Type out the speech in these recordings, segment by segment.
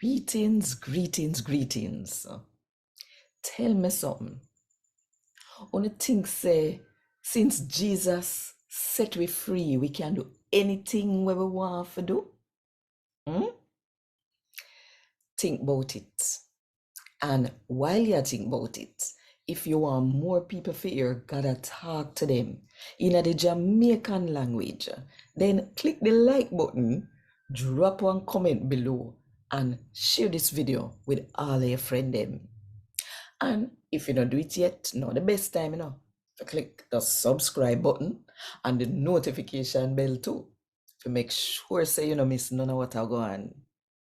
Greetings, greetings, greetings. Tell me something. Only think say, since Jesus set we free, we can do anything we want to do. Think about it. And while you think about it, if you want more people to hear, gotta talk to them in the Jamaican language, then click the like button, drop one comment below, and share this video with all your friends them. And if you don't do it yet, now the best time, to click the subscribe button and the notification bell too, to make sure say you don't miss none of what I go on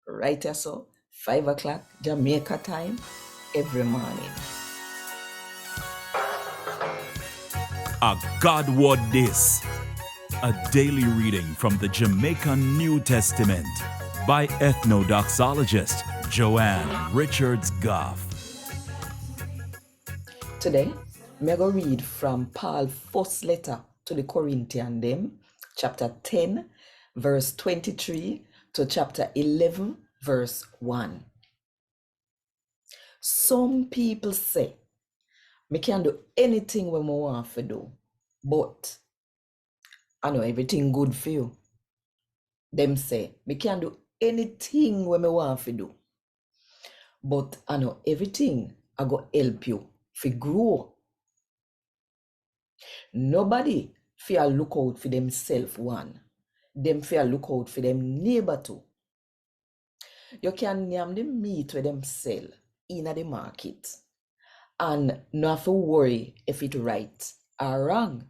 right here, so 5 o'clock Jamaica time every morning. A God Word This, a daily reading from the Jamaican New Testament by Ethnodoxologist Joanne Richards Goffe. Today, I'm going to read from Paul's first letter to the Corinthians, them, chapter 10, verse 23 to chapter 11, verse 1. Some people say, me can do anything when I want to do, but I know everything good for you. Them say, me can do anything when I want to do, but I know everything I go help you to grow. Nobody fear look out for themselves one. Them fear look out for them neighbor too. You can name the meat where them sell in the market and not have to worry if it right or wrong.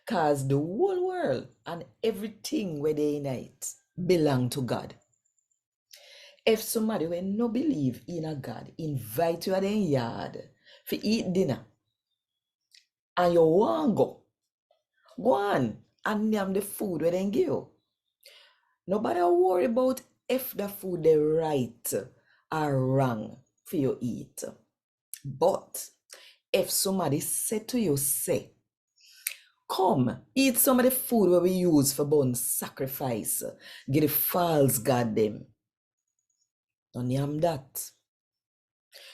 Cause the whole world and everything where they in it belong to God. If somebody will no believe in a God invite you at their yard for eat dinner and you want go on and name the food where they give you. Nobody worry about if the food they right or wrong for you eat. But if somebody say to you, say, come, eat some of the food where we use for burn sacrifice, get the false god them. Don't yam that.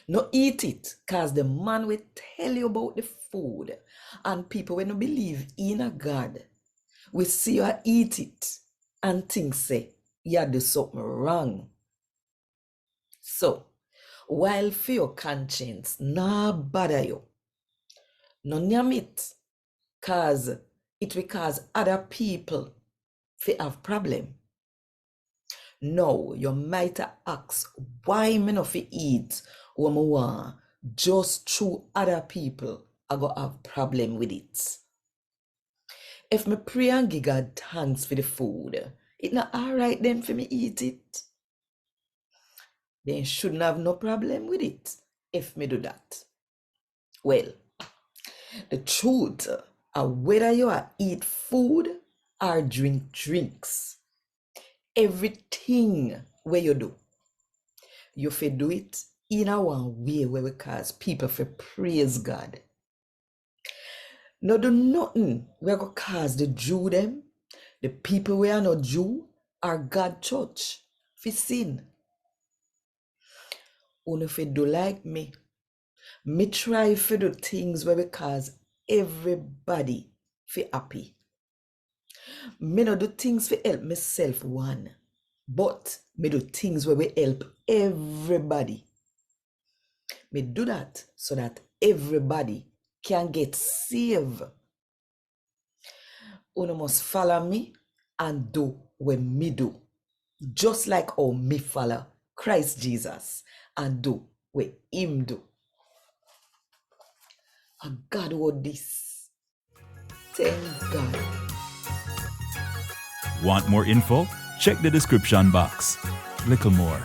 No eat it, cause the man will tell you about the food, and people will not believe in a God. We see you eat it and think say you do something wrong. So, while for your conscience nah bother you, no yam it, cause it will cause other people to have problem. No, you might ask why me not fi eat what me want just through other people I go have problem with it. If me pray and give God thanks for the food, it not alright then for me eat it. Then shouldn't have no problem with it if me do that. Well, the truth whether you are eat food or drink drinks, everything where you do, you fi do it in a one way where we cause people fi praise God. No do nothing where go cause the Jew them, the people where are not Jew, or God church fi sin. Unu fi do like me. Me try fi do things where we cause everybody fi happy. Me no do things fi help myself one, but me do things where we help everybody. Me do that so that everybody can get saved. You must follow me and do what me do. Just like how me follow Christ Jesus and do what him do. And God word this. Thank God. Want more info? Check the description box. Little more.